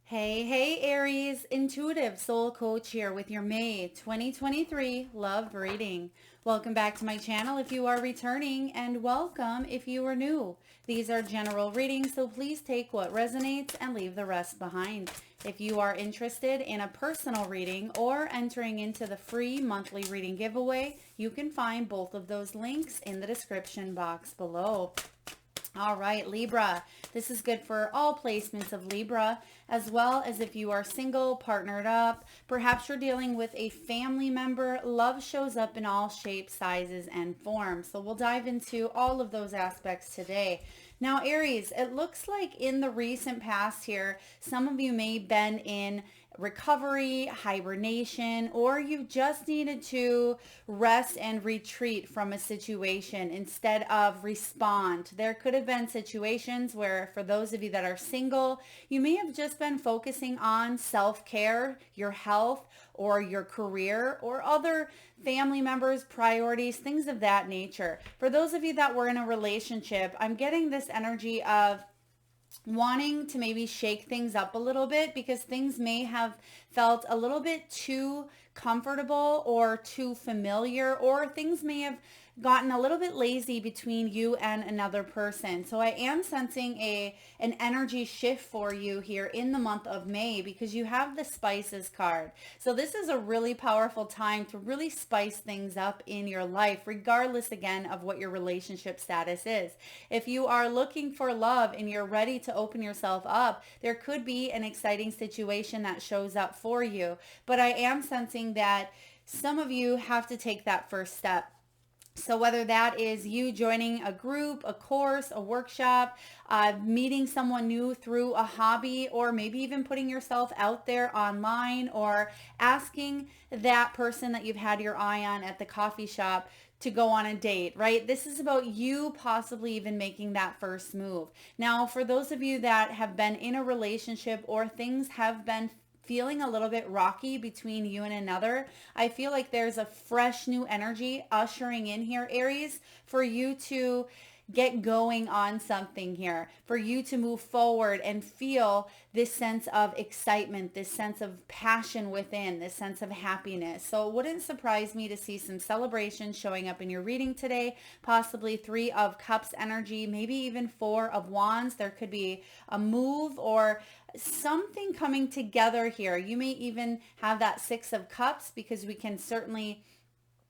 Hey, Aries, intuitive soul coach here with your May 2023 love reading. Welcome back to my channel if you are returning, and welcome if you are new. These are general readings, so please take what resonates and leave the rest behind. If you are interested in a personal reading or entering into the free monthly reading giveaway, you can find both of those links in the description box below. All right, Libra. This is good for all placements of Libra, as well as if you are single, partnered up. Perhaps you're dealing with a family member. Love shows up in all shapes, sizes, and forms. So we'll dive into all of those aspects today. Now, Aries, it looks like in the recent past here, some of you may have been in recovery, hibernation, or you just needed to rest and retreat from a situation instead of respond. There could have been situations where, for those of you that are single, you may have just been focusing on self-care, your health, or your career, or other family members, priorities, things of that nature. For those of you that were in a relationship, I'm getting this energy of wanting to maybe shake things up a little bit because things may have felt a little bit too comfortable or too familiar, or things may have gotten a little bit lazy between you and another person. So I am sensing an energy shift for you here in the month of May because you have the spices card. So this is a really powerful time to really spice things up in your life, regardless again of what your relationship status is. If you are looking for love and you're ready to open yourself up, there could be an exciting situation that shows up for you. But I am sensing that some of you have to take that first step. So whether that is you joining a group, a course, a workshop, meeting someone new through a hobby, or maybe even putting yourself out there online, or asking that person that you've had your eye on at the coffee shop to go on a date, right? This is about you possibly even making that first move. Now, for those of you that have been in a relationship or things have been feeling a little bit rocky between you and another, I feel like there's a fresh new energy ushering in here, Aries, for you to get going on something here, for you to move forward and feel this sense of excitement, this sense of passion within, this sense of happiness. So it wouldn't surprise me to see some celebration showing up in your reading today, possibly 3 of Cups energy, maybe even 4 of Wands. There could be a move or something coming together here. You may even have that 6 of Cups because we can certainly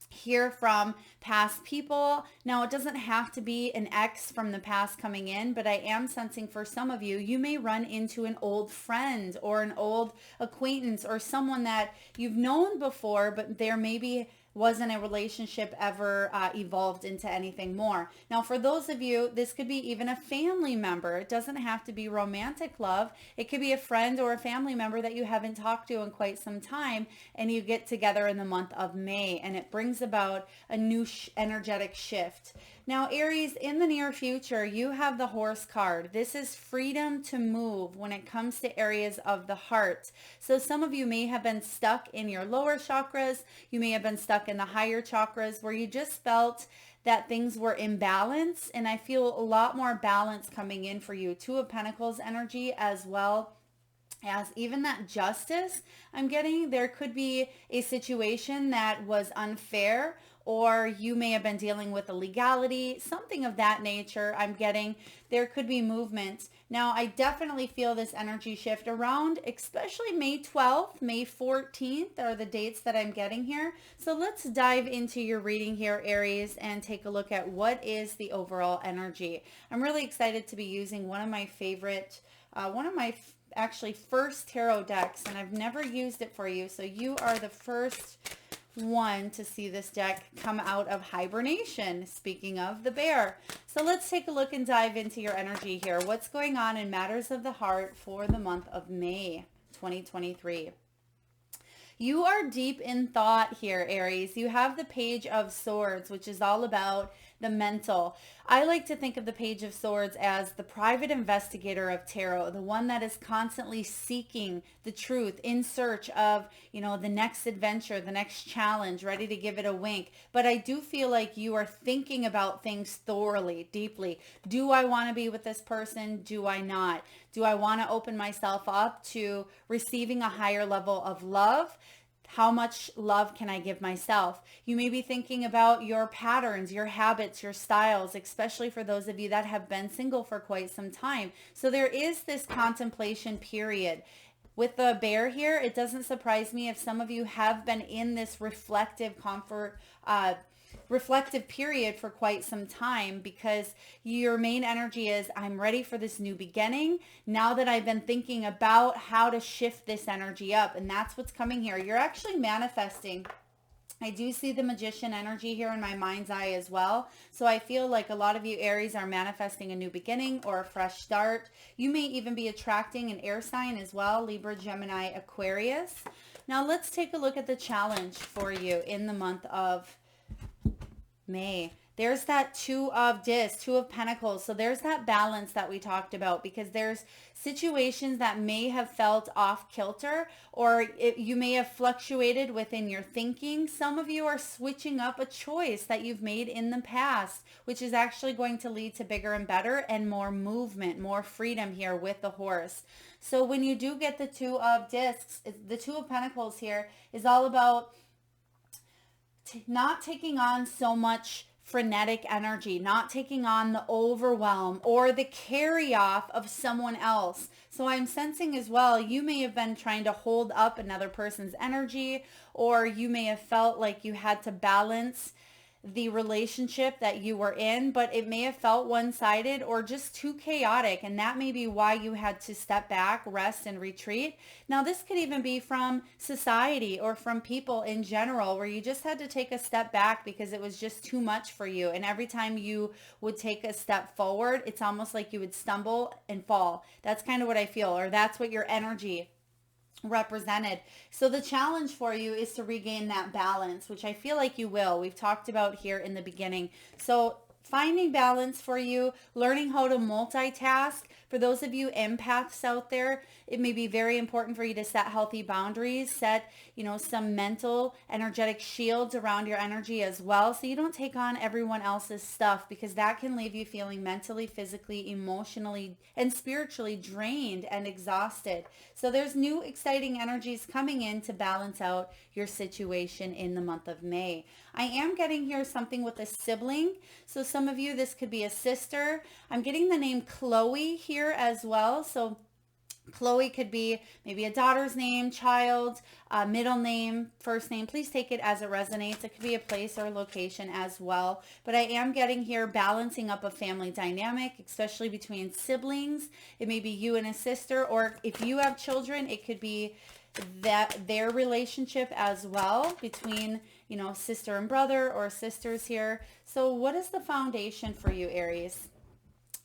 hear from past people. Now, it doesn't have to be an ex from the past coming in, but I am sensing for some of you, you may run into an old friend or an old acquaintance or someone that you've known before, but there maybe wasn't a relationship ever evolved into anything more. Now, for those of you, this could be even a family member. It doesn't have to be romantic love. It could be a friend or a family member that you haven't talked to in quite some time, and you get together in the month of May, and it brings about a new energetic shift. Now, Aries, in the near future, you have the Horse card. This is freedom to move when it comes to areas of the heart. So some of you may have been stuck in your lower chakras. You may have been stuck in the higher chakras where you just felt that things were imbalanced. And I feel a lot more balance coming in for you. 2 of Pentacles energy, as well as even that justice I'm getting. There could be a situation that was unfair, or you may have been dealing with a legality, something of that nature. I'm getting there could be movement. Now, I definitely feel this energy shift around, especially May 12th, May 14th are the dates that I'm getting here. So let's dive into your reading here, Aries, and take a look at what is the overall energy. I'm really excited to be using one of my favorite, actually first tarot decks, and I've never used it for you. So you are the first one to see this deck come out of hibernation, speaking of the bear. So let's take a look and dive into your energy here. What's going on in matters of the heart for the month of May 2023? You are deep in thought here, Aries. You have the Page of Swords, which is all about the mental. I like to think of the Page of Swords as the private investigator of tarot, the one that is constantly seeking the truth in search of, the next adventure, the next challenge, ready to give it a wink. But I do feel like you are thinking about things thoroughly, deeply. Do I want to be with this person? Do I not? Do I want to open myself up to receiving a higher level of love? How much love can I give myself? You may be thinking about your patterns, your habits, your styles, especially for those of you that have been single for quite some time. So there is this contemplation period. With the bear here, it doesn't surprise me if some of you have been in this reflective period for quite some time, because your main energy is, I'm ready for this new beginning now that I've been thinking about how to shift this energy up. And that's what's coming here. You're actually manifesting. I do see the magician energy here in my mind's eye as well. So I feel like a lot of you Aries are manifesting a new beginning or a fresh start. You may even be attracting an air sign as well, Libra, Gemini, Aquarius. Now let's take a look at the challenge for you in the month of May. There's that Two of Discs, Two of Pentacles. So there's that balance that we talked about, because there's situations that may have felt off kilter, or you may have fluctuated within your thinking. Some of you are switching up a choice that you've made in the past, which is actually going to lead to bigger and better and more movement, more freedom here with the horse. So when you do get the Two of Discs, the Two of Pentacles here is all about not taking on so much frenetic energy, not taking on the overwhelm or the carry off of someone else. So I'm sensing as well, you may have been trying to hold up another person's energy, or you may have felt like you had to balance the relationship that you were in, but it may have felt one-sided or just too chaotic, and that may be why you had to step back, rest, and retreat. Now this could even be from society or from people in general, where you just had to take a step back because it was just too much for you, and every time you would take a step forward, it's almost like you would stumble and fall. That's kind of what I feel, or that's what your energy represented. So the challenge for you is to regain that balance, which I feel like you will. We've talked about here in the beginning. So finding balance for you, learning how to multitask. For those of you empaths out there, it may be very important for you to set healthy boundaries, set, some mental, energetic shields around your energy as well, so you don't take on everyone else's stuff, because that can leave you feeling mentally, physically, emotionally, and spiritually drained and exhausted. So there's new exciting energies coming in to balance out your situation in the month of May. I am getting here something with a sibling. So some of you, this could be a sister. I'm getting the name Chloe here as well. So Chloe could be maybe a daughter's name, child, middle name, first name. Please take it as it resonates. It could be a place or location as well. But I am getting here balancing up a family dynamic, especially between siblings. It may be you and a sister, or if you have children, it could be that their relationship as well between, sister and brother, or sisters here. So what is the foundation for you, Aries?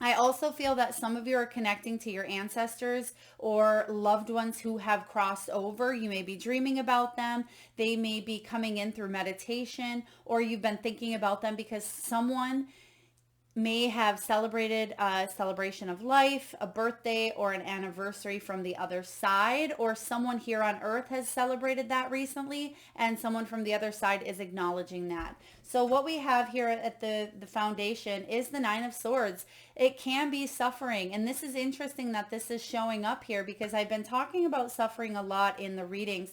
I also feel that some of you are connecting to your ancestors or loved ones who have crossed over. You may be dreaming about them. They may be coming in through meditation, or you've been thinking about them because someone may have celebrated a celebration of life, a birthday, or an anniversary from the other side, or someone here on earth has celebrated that recently, and someone from the other side is acknowledging that. So what we have here at the foundation is the Nine of Swords. It can be suffering, and this is interesting that this is showing up here, because I've been talking about suffering a lot in the readings.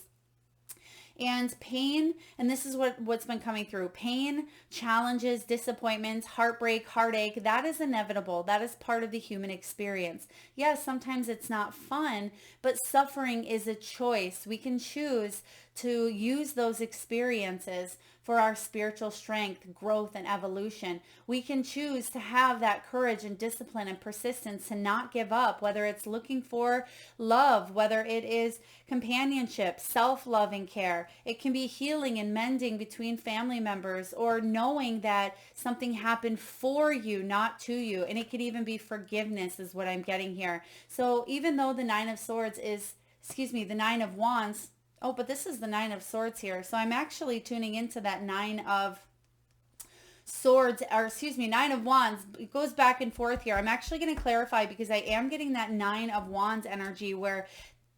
And pain, and this is what's been coming through. Pain, challenges, disappointments, heartbreak, heartache, that is inevitable. That is part of the human experience. Yes, sometimes it's not fun, but suffering is a choice. We can choose to use those experiences for our spiritual strength, growth, and evolution. We can choose to have that courage and discipline and persistence to not give up, whether it's looking for love, whether it is companionship, self-love and care. It can be healing and mending between family members, or knowing that something happened for you, not to you. And it could even be forgiveness is what I'm getting here. So even though the Nine of Swords is, the Nine of Wands, but this is the Nine of Swords here. So I'm actually tuning into that Nine of Swords, or excuse me, Nine of Wands. It goes back and forth here. I'm actually going to clarify because I am getting that Nine of Wands energy where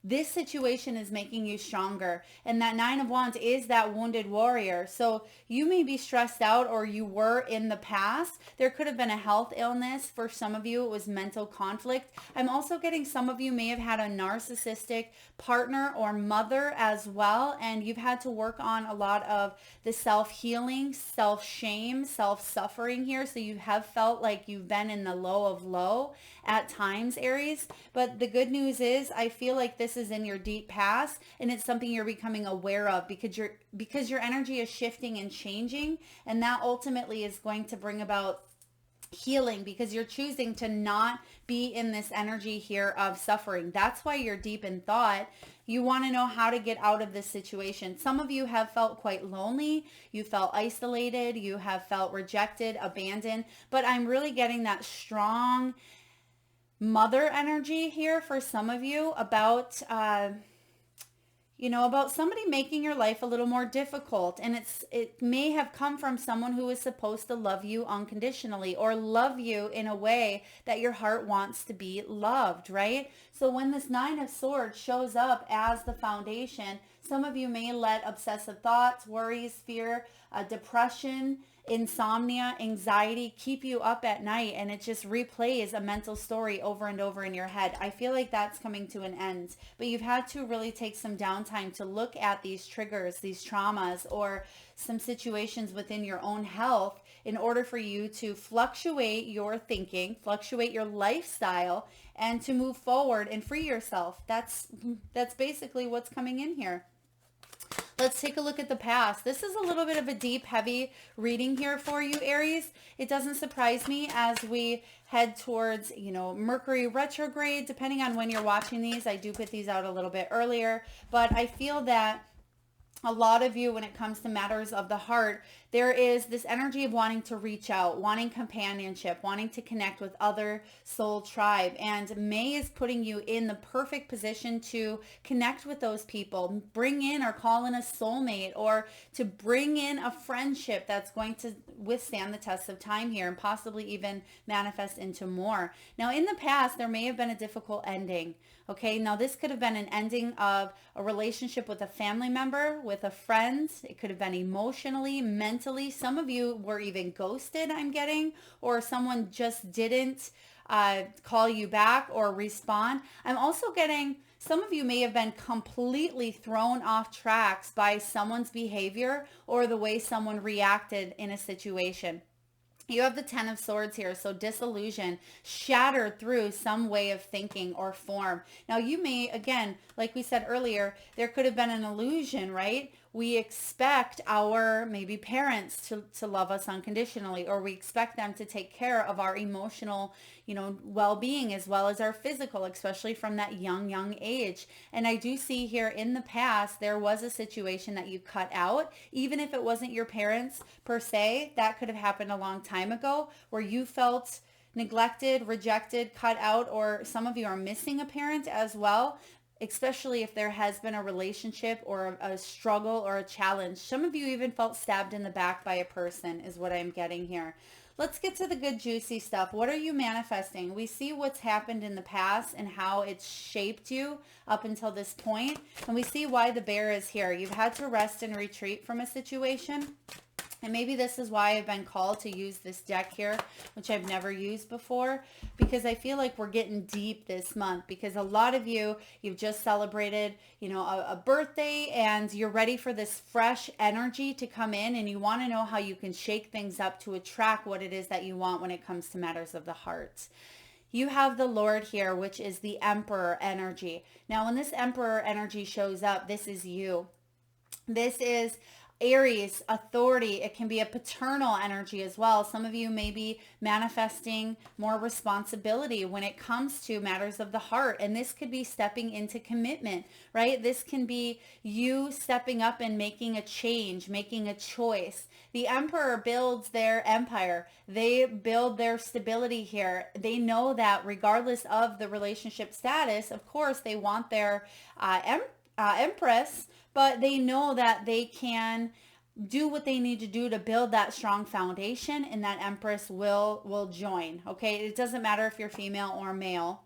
this situation is making you stronger. And that Nine of Wands is that wounded warrior. So you may be stressed out, or you were in the past. There could have been a health illness. For some of you, it was mental conflict. I'm also getting some of you may have had a narcissistic partner or mother as well. And you've had to work on a lot of the self-healing, self-shame, self-suffering here. So you have felt like you've been in the low of low at times, Aries. But the good news is I feel like this is in your deep past, and it's something you're becoming aware of because your energy is shifting and changing, and that ultimately is going to bring about healing because you're choosing to not be in this energy here of suffering. That's why you're deep in thought. You want to know how to get out of this situation. Some of you have felt quite lonely. You felt isolated. You have felt rejected, abandoned, but I'm really getting that strong mother energy here for some of you about about somebody making your life a little more difficult. And it may have come from someone who is supposed to love you unconditionally, or love you in a way that your heart wants to be loved, right? So when this Nine of Swords shows up as the foundation, some of you may let obsessive thoughts, worries, fear, depression, insomnia, anxiety keep you up at night, and it just replays a mental story over and over in your head. I feel like that's coming to an end, but you've had to really take some downtime to look at these triggers, these traumas, or some situations within your own health in order for you to fluctuate your thinking, fluctuate your lifestyle, and to move forward and free yourself. That's basically what's coming in here. Let's take a look at the past. This is a little bit of a deep, heavy reading here for you, Aries. It doesn't surprise me as we head towards, Mercury retrograde. Depending on when you're watching these, I do put these out a little bit earlier, but I feel that a lot of you, when it comes to matters of the heart, there is this energy of wanting to reach out, wanting companionship, wanting to connect with other soul tribe. And May is putting you in the perfect position to connect with those people, bring in or call in a soulmate, or to bring in a friendship that's going to withstand the test of time here and possibly even manifest into more. Now, in the past, there may have been a difficult ending. Okay, now this could have been an ending of a relationship with a family member, with a friend. It could have been emotionally, mentally. Some of you were even ghosted, I'm getting, or someone just didn't call you back or respond. I'm also getting some of you may have been completely thrown off tracks by someone's behavior or the way someone reacted in a situation. You have the Ten of Swords here, so disillusion, shattered through some way of thinking or form. Now you may, again, like we said earlier, there could have been an illusion, right? We expect our maybe parents to love us unconditionally, or we expect them to take care of our emotional, well-being as well as our physical, especially from that young age. And I do see here in the past, there was a situation that you cut out, even if it wasn't your parents per se. That could have happened a long time ago where you felt neglected, rejected, cut out, or some of you are missing a parent as well, especially if there has been a relationship or a struggle or a challenge. Some of you even felt stabbed in the back by a person is what I'm getting here. Let's get to the good juicy stuff. What are you manifesting? We see what's happened in the past and how it's shaped you up until this point. And we see why the bear is here. You've had to rest and retreat from a situation. And maybe this is why I've been called to use this deck here, which I've never used before, because I feel like we're getting deep this month, because a lot of you, you've just celebrated, a birthday, and you're ready for this fresh energy to come in, and you want to know how you can shake things up to attract what it is that you want when it comes to matters of the heart. You have the Lord here, which is the Emperor energy. Now, when this Emperor energy shows up, this is you. This is Aries, authority. It can be a paternal energy as well. Some of you may be manifesting more responsibility when it comes to matters of the heart. And this could be stepping into commitment, right? This can be you stepping up and making a change, making a choice. The Emperor builds their empire. They build their stability here. They know that regardless of the relationship status, of course, they want their Empress, but they know that they can do what they need to do to build that strong foundation, and that Empress will join. Okay, it doesn't matter if you're female or male,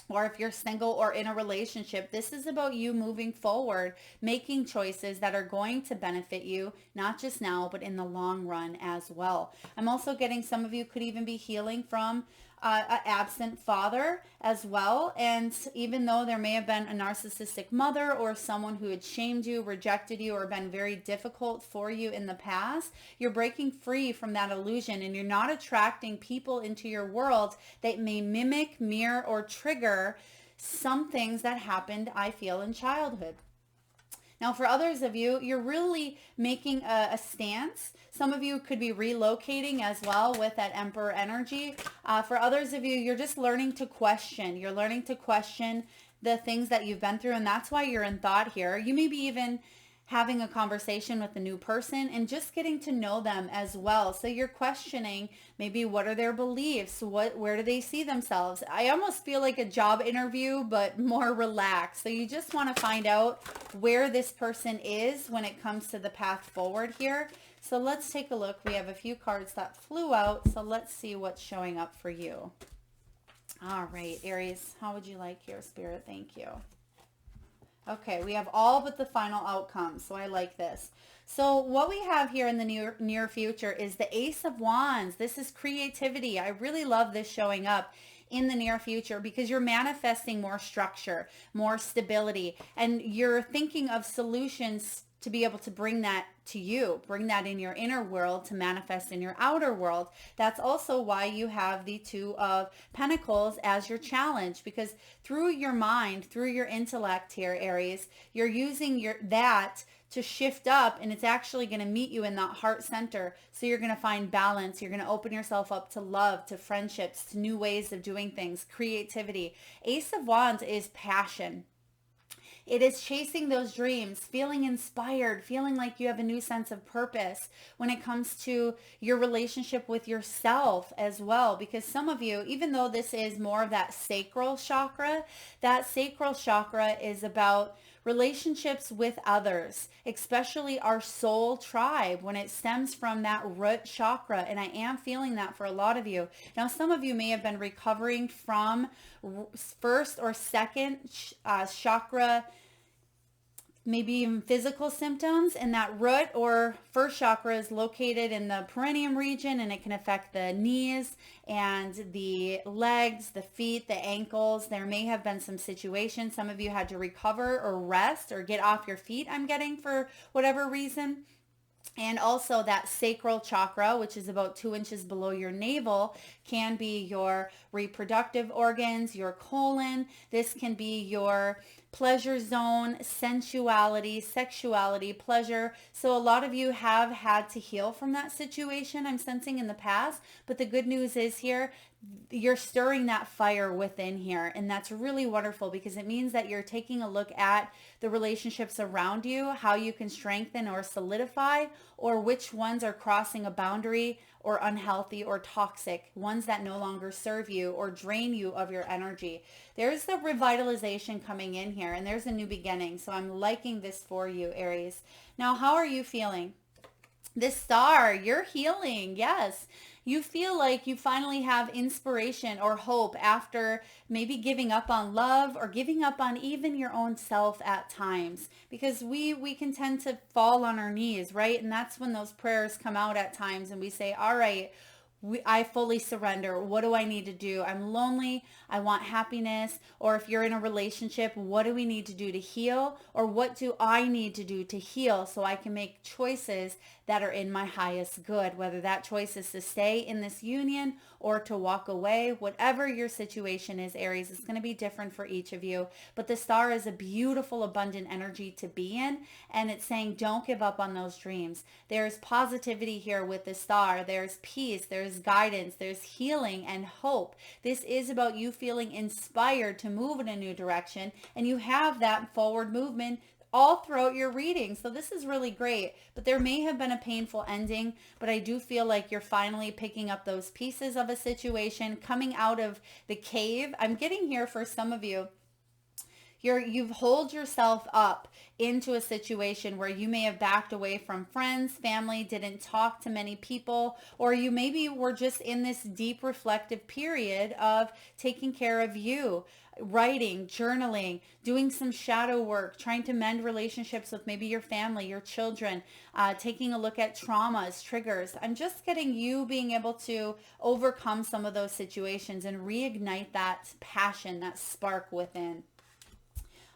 or if you're single or in a relationship. This is about you moving forward, making choices that are going to benefit you, not just now, but in the long run as well. I'm also getting some of you could even be healing from an absent father as well. And even though there may have been a narcissistic mother or someone who had shamed you, rejected you, or been very difficult for you in the past, you're breaking free from that illusion, and you're not attracting people into your world that may mimic, mirror, or trigger some things that happened, I feel, in childhood. Now, for others of you, you're really making a stance. Some of you could be relocating as well with that Emperor energy. For others of you, you're just learning to question. You're learning to question the things that you've been through, and that's why you're in thought here. You may be even having a conversation with a new person and just getting to know them as well. So you're questioning maybe what are their beliefs, where do they see themselves. I almost feel like a job interview, but more relaxed. So you just want to find out where this person is when it comes to the path forward here. So let's take a look. We have a few cards that flew out, so let's see what's showing up for you. All right, Aries, how would you like here, Spirit? Thank you. Okay, we have all but the final outcome, so I like this. So what we have here in the near future is the Ace of Wands. This is creativity. I really love this showing up in the near future because you're manifesting more structure, more stability, and you're thinking of solutions to be able to bring that to you, bring that in your inner world to manifest in your outer world. That's also why you have the Two of Pentacles as your challenge, because through your mind, through your intellect here, Aries, you're using that to shift up, and it's actually going to meet you in that heart center. So you're going to find balance. You're going to open yourself up to love, to friendships, to new ways of doing things, creativity. Ace of Wands is passion. It is chasing those dreams, feeling inspired, feeling like you have a new sense of purpose when it comes to your relationship with yourself as well. Because some of you, even though this is more of that sacral chakra is about relationships with others, especially our soul tribe, when it stems from that root chakra. And I am feeling that for a lot of you. Now, some of you may have been recovering from first or second chakra, maybe even physical symptoms, and that root or first chakra is located in the perineum region, and it can affect the knees and the legs, the feet, the ankles. There may have been some situations. Some of you had to recover or rest or get off your feet, I'm getting, for whatever reason. And also that sacral chakra, which is about 2 inches below your navel, can be your reproductive organs, your colon. This can be your pleasure zone, sensuality, sexuality, pleasure. So a lot of you have had to heal from that situation, I'm sensing, in the past. But the good news is here, you're stirring that fire within here, and that's really wonderful because it means that you're taking a look at the relationships around you, how you can strengthen or solidify, or which ones are crossing a boundary or unhealthy or toxic, ones that no longer serve you or drain you of your energy. There's the revitalization coming in here, and there's a new beginning. So I'm liking this for you, Aries. Now, how are you feeling? This star, you're healing. Yes. You feel like you finally have inspiration or hope after maybe giving up on love or giving up on even your own self at times, because we can tend to fall on our knees, right? And that's when those prayers come out at times, and we say, all right, I fully surrender. What do I need to do? I'm lonely. I want happiness. Or if you're in a relationship, what do we need to do to heal? Or what do I need to do to heal so I can make choices that are in my highest good? Whether that choice is to stay in this union or to walk away, whatever your situation is, Aries, it's going to be different for each of you. But the star is a beautiful, abundant energy to be in. And it's saying, don't give up on those dreams. There's positivity here with the star. There's peace. There's guidance. There's healing and hope. This is about you feeling inspired to move in a new direction. And you have that forward movement all throughout your reading. So this is really great, but there may have been a painful ending, but I do feel like you're finally picking up those pieces of a situation, coming out of the cave. I'm getting here for some of you, You've holed yourself up into a situation where you may have backed away from friends, family, didn't talk to many people, or you maybe were just in this deep reflective period of taking care of you, writing, journaling, doing some shadow work, trying to mend relationships with maybe your family, your children, taking a look at traumas, triggers. I'm just getting you being able to overcome some of those situations and reignite that passion, that spark within.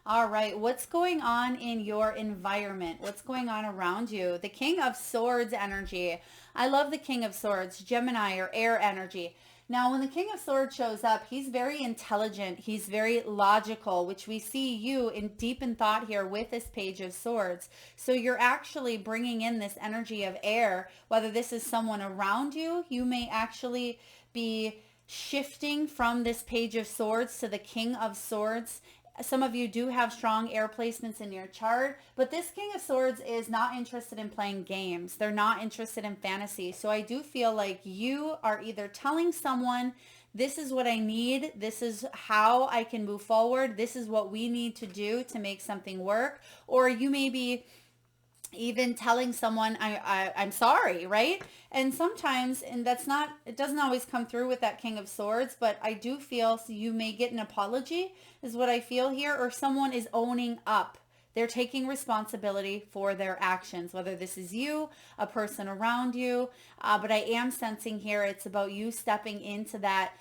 All right, what's going on in your environment? What's going on around you? The King of Swords energy. I love the King of Swords, Gemini or air energy. Now, when the King of Swords shows up, he's very intelligent. He's very logical, which we see you in deep in thought here with this Page of Swords. So you're actually bringing in this energy of air, whether this is someone around you, you may actually be shifting from this Page of Swords to the King of Swords. Some of you do have strong air placements in your chart, but this King of Swords is not interested in playing games. They're not interested in fantasy. So I do feel like you are either telling someone, this is what I need, this is how I can move forward, this is what we need to do to make something work, or you may be even telling someone I'm sorry, right? And sometimes, and that's not, it doesn't always come through with that King of Swords, but I do feel so you may get an apology is what I feel here, or someone is owning up. They're taking responsibility for their actions, whether this is you, a person around you, but I am sensing here it's about you stepping into that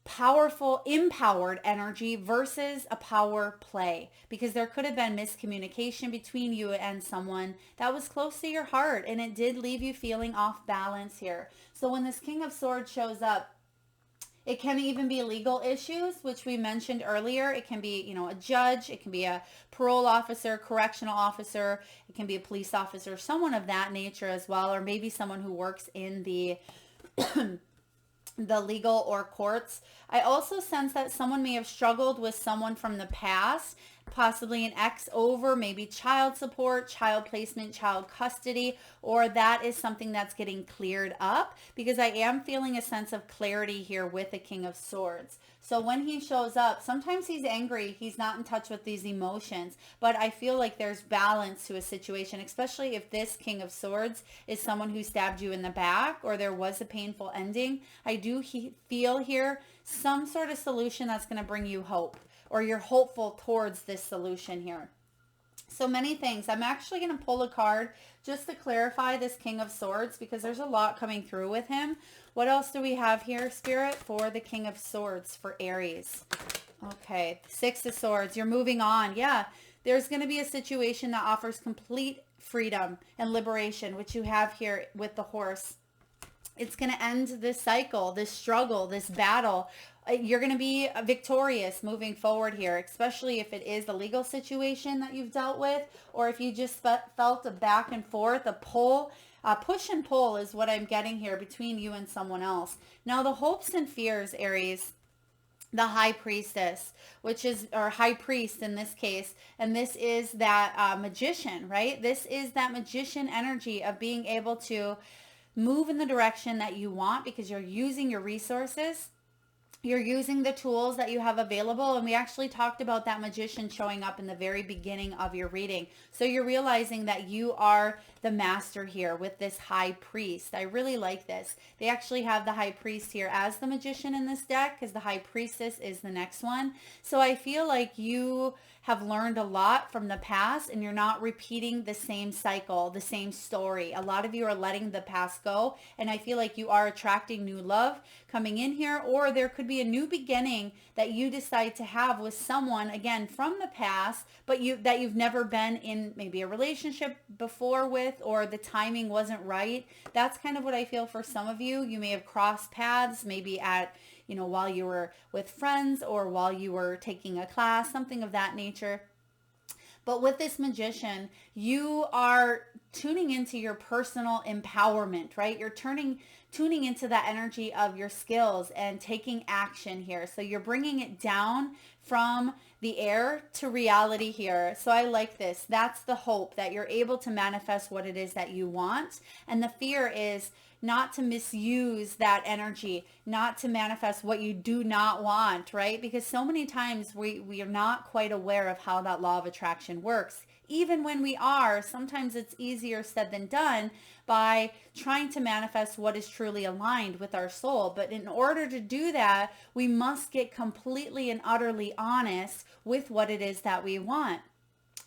powerful, empowered energy versus a power play, because there could have been miscommunication between you and someone that was close to your heart, and it did leave you feeling off balance here. So when this King of Swords shows up, it can even be legal issues, which we mentioned earlier. It can be, a judge. It can be a parole officer, correctional officer. It can be a police officer, someone of that nature as well, or maybe someone who works in the the legal or courts. I also sense that someone may have struggled with someone from the past, possibly an ex over, maybe child support, child placement, child custody, or that is something that's getting cleared up, because I am feeling a sense of clarity here with the King of Swords. So when he shows up, sometimes he's angry, he's not in touch with these emotions, but I feel like there's balance to a situation, especially if this King of Swords is someone who stabbed you in the back or there was a painful ending. I do feel here some sort of solution that's going to bring you hope, or you're hopeful towards this solution here. So many things. I'm actually going to pull a card just to clarify this King of Swords, because there's a lot coming through with him. What else do we have here, Spirit, for the King of Swords for Aries? Okay, Six of Swords. You're moving on. Yeah, there's going to be a situation that offers complete freedom and liberation, which you have here with the horse. It's going to end this cycle, this struggle, this battle. You're going to be victorious moving forward here, especially if it is a legal situation that you've dealt with, or if you just felt a back and forth, a pull, push and pull is what I'm getting here between you and someone else. Now, the hopes and fears, Aries, the High Priestess, which is, or High Priest in this case, and this is that magician, right? This is that magician energy of being able to move in the direction that you want, because you're using your resources. You're using the tools that you have available. And we actually talked about that magician showing up in the very beginning of your reading. So you're realizing that you are the master here with this High Priest. I really like this. They actually have the High Priest here as the magician in this deck, because the High Priestess is the next one. So I feel like you have learned a lot from the past, and you're not repeating the same cycle, the same story. A lot of you are letting the past go, and I feel like you are attracting new love coming in here, or there could be a new beginning that you decide to have with someone, again, from the past, but that you've never been in maybe a relationship before with, or the timing wasn't right. That's kind of what I feel for some of you. You may have crossed paths, maybe at, while you were with friends, or while you were taking a class, something of that nature. But with this magician, you are tuning into your personal empowerment, right? You're tuning into that energy of your skills and taking action here. So you're bringing it down from the air to reality here. So I like this. That's the hope, that you're able to manifest what it is that you want. And the fear is not to misuse that energy, not to manifest what you do not want, right? Because so many times we are not quite aware of how that law of attraction works. Even when we are, sometimes it's easier said than done by trying to manifest what is truly aligned with our soul. But in order to do that, we must get completely and utterly honest with what it is that we want.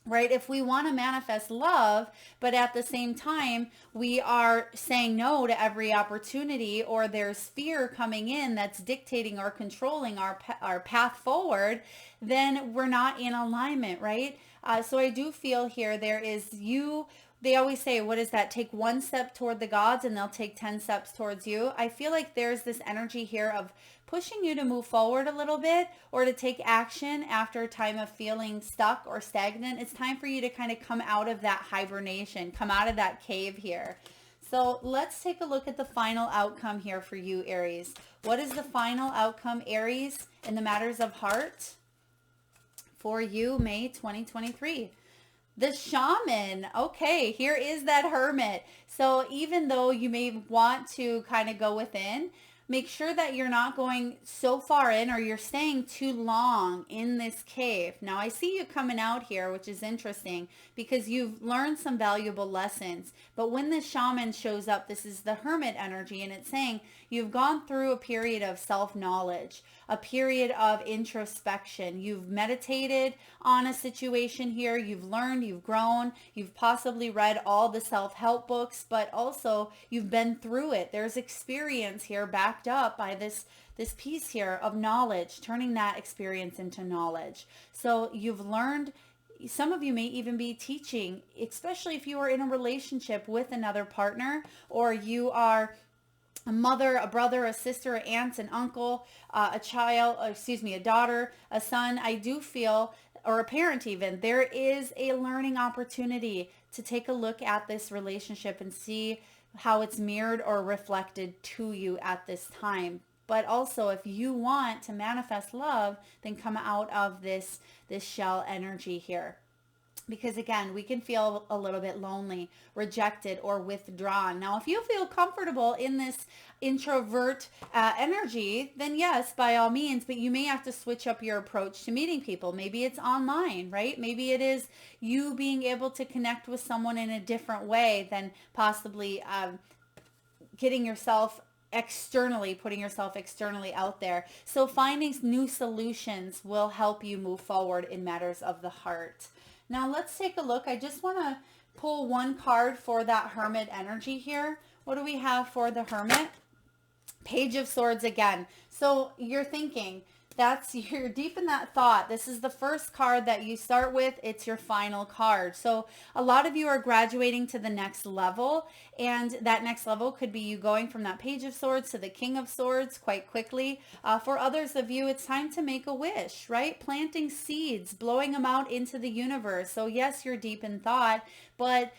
Right? If we want to manifest love, but at the same time, we are saying no to every opportunity, or there's fear coming in that's dictating or controlling our path forward, then we're not in alignment, right? So I do feel here there is they always say, what is that? Take one step toward the gods and they'll take 10 steps towards you. I feel like there's this energy here of pushing you to move forward a little bit or to take action after a time of feeling stuck or stagnant. It's time for you to kind of come out of that hibernation, come out of that cave here. So let's take a look at the final outcome here for you, Aries. What is the final outcome, Aries, in the matters of heart for you, May 2023? The shaman. Okay, here is that hermit. So even though you may want to kind of go within, make sure that you're not going so far in or you're staying too long in this cave. Now I see you coming out here, which is interesting because you've learned some valuable lessons. But when the shaman shows up, this is the hermit energy, and it's saying you've gone through a period of self-knowledge, a period of introspection. You've meditated on a situation here. You've learned, you've grown, you've possibly read all the self-help books, but also you've been through it. There's experience here backed up by this piece here of knowledge, turning that experience into knowledge. So you've learned. Some of you may even be teaching, especially if you are in a relationship with another partner, or you are a mother, a brother, a sister, an aunt, an uncle, a child, a daughter, a son. I do feel, or a parent even, there is a learning opportunity to take a look at this relationship and see how it's mirrored or reflected to you at this time. But also, if you want to manifest love, then come out of this shell energy here. Because again, we can feel a little bit lonely, rejected, or withdrawn. Now, if you feel comfortable in this introvert energy, then yes, by all means, but you may have to switch up your approach to meeting people. Maybe it's online, right? Maybe it is you being able to connect with someone in a different way than possibly putting yourself externally out there. So finding new solutions will help you move forward in matters of the heart. Now let's take a look. I just want to pull one card for that hermit energy here. What do we have for the hermit? Page of Swords again. So you're thinking, you're deep in that thought. This is the first card that you start with. It's your final card. So a lot of you are graduating to the next level, and that next level could be you going from that Page of Swords to the King of Swords quite quickly. For others of you, it's time to make a wish, right? Planting seeds, blowing them out into the universe. So yes, you're deep in thought, but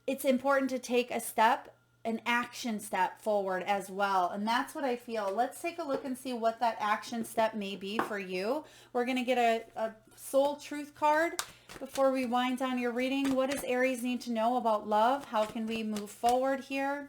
it's important to take a step, an action step forward as well. And that's what I feel. Let's take a look and see what that action step may be for you. We're going to get a soul truth card before we wind down your reading. What does Aries need to know about love? How can we move forward here?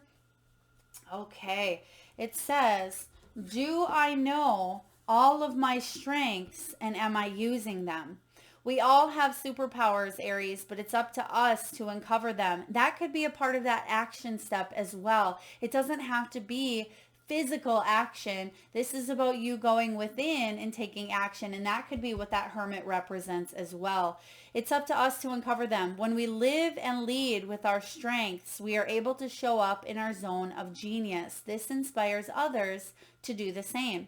Okay. It says, do I know all of my strengths and am I using them? We all have superpowers, Aries, but it's up to us to uncover them. That could be a part of that action step as well. It doesn't have to be physical action. This is about you going within and taking action, and that could be what that hermit represents as well. It's up to us to uncover them. When we live and lead with our strengths, we are able to show up in our zone of genius. This inspires others to do the same.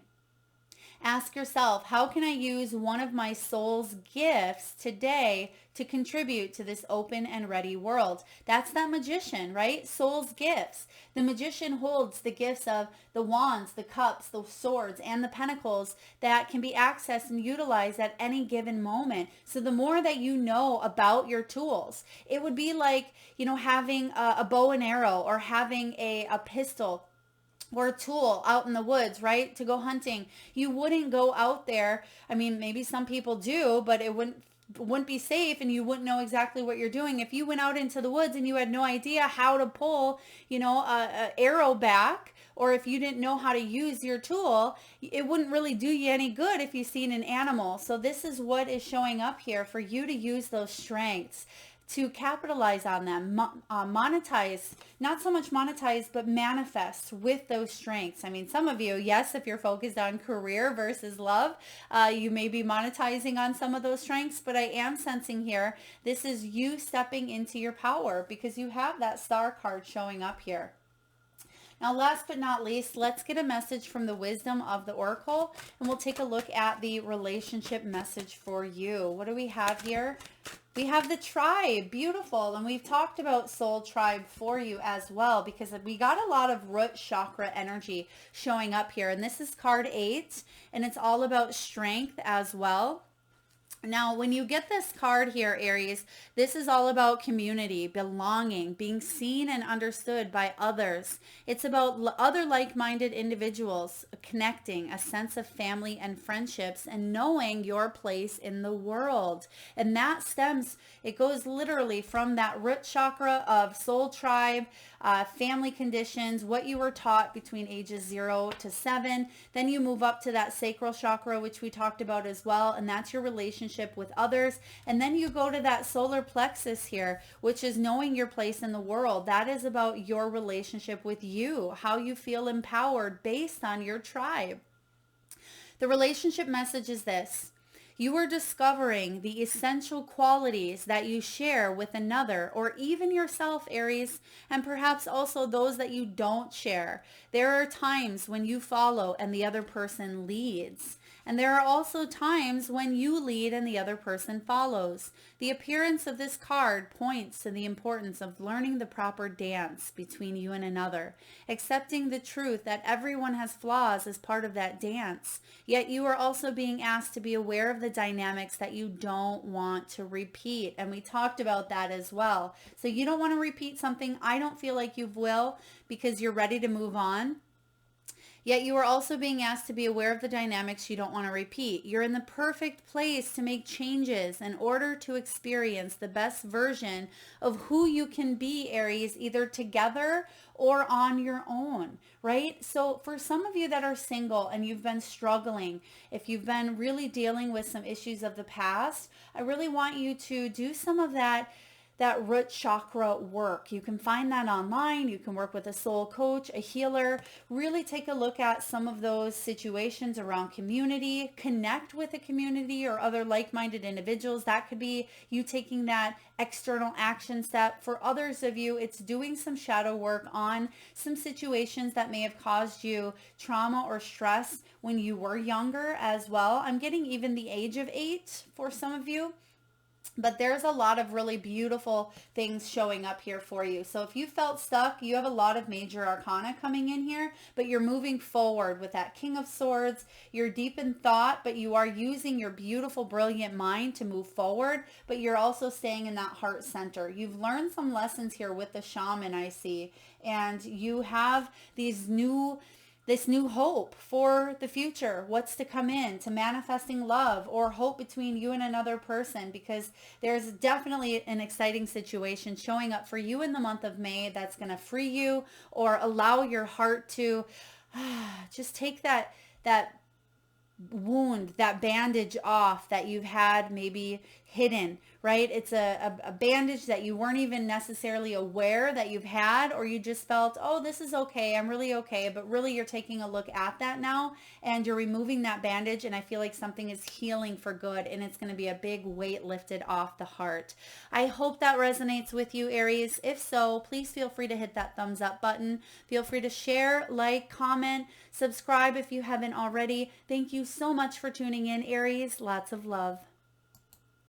Ask yourself, how can I use one of my soul's gifts today to contribute to this open and ready world? That's that magician, right? Soul's gifts. The magician holds the gifts of the wands, the cups, the swords, and the pentacles that can be accessed and utilized at any given moment. So the more that you know about your tools, it would be like, having a bow and arrow, or having a pistol or a tool out in the woods, right? To go hunting. You wouldn't go out there. I mean, maybe some people do, but it wouldn't wouldn't be safe and you wouldn't know exactly what you're doing. If you went out into the woods and you had no idea how to pull, a arrow back, or if you didn't know how to use your tool, it wouldn't really do you any good if you've seen an animal. So this is what is showing up here for you to use those strengths to capitalize on them, monetize, not so much monetize, but manifest with those strengths. I mean, some of you, yes, if you're focused on career versus love, you may be monetizing on some of those strengths, but I am sensing here, this is you stepping into your power because you have that star card showing up here. Now, last but not least, let's get a message from the wisdom of the oracle, and we'll take a look at the relationship message for you. What do we have here? We have the tribe, beautiful, and we've talked about soul tribe for you as well because we got a lot of root chakra energy showing up here, and this is card 8, and it's all about strength as well. Now, when you get this card here, Aries, this is all about community, belonging, being seen and understood by others. It's about other like-minded individuals, connecting, a sense of family and friendships, and knowing your place in the world. And that stems, it goes literally from that root chakra of soul tribe, family conditions, what you were taught between ages 0 to 7. Then you move up to that sacral chakra, which we talked about as well, and that's your relationship with others. And then you go to that solar plexus here, which is knowing your place in the world. That is about your relationship with you, how you feel empowered based on your tribe. The relationship message is this: you are discovering the essential qualities that you share with another, or even yourself, Aries, and perhaps also those that you don't share. There are times when you follow and the other person leads. And there are also times when you lead and the other person follows. The appearance of this card points to the importance of learning the proper dance between you and another, accepting the truth that everyone has flaws as part of that dance. Yet you are also being asked to be aware of the dynamics that you don't want to repeat. And we talked about that as well. So you don't want to repeat something. I don't feel like you will, because you're ready to move on. Yet you are also being asked to be aware of the dynamics you don't want to repeat. You're in the perfect place to make changes in order to experience the best version of who you can be, Aries, either together or on your own, right? So for some of you that are single and you've been struggling, if you've been really dealing with some issues of the past, I really want you to do some of that root chakra work. You can find that online. You can work with a soul coach, a healer. Really take a look at some of those situations around community. Connect with a community or other like-minded individuals. That could be you taking that external action step. For others of you, it's doing some shadow work on some situations that may have caused you trauma or stress when you were younger as well. I'm getting even the age of 8 for some of you. But there's a lot of really beautiful things showing up here for you. So if you felt stuck, you have a lot of major arcana coming in here, but you're moving forward with that King of Swords. You're deep in thought, but you are using your beautiful, brilliant mind to move forward, but you're also staying in that heart center. You've learned some lessons here with the shaman, I see, and you have this new hope for the future, what's to come in, to manifesting love or hope between you and another person, because there's definitely an exciting situation showing up for you in the month of May that's going to free you or allow your heart to just take that wound, that bandage off that you've had maybe hidden, right? It's a bandage that you weren't even necessarily aware that you've had, or you just felt, oh, this is okay, I'm really okay, but really you're taking a look at that now and you're removing that bandage, and I feel like something is healing for good, and it's going to be a big weight lifted off the heart. I hope that resonates with you, Aries. If so, please feel free to hit that thumbs up button. Feel free to share, like, comment, subscribe if you haven't already. Thank you so much for tuning in, Aries. Lots of love.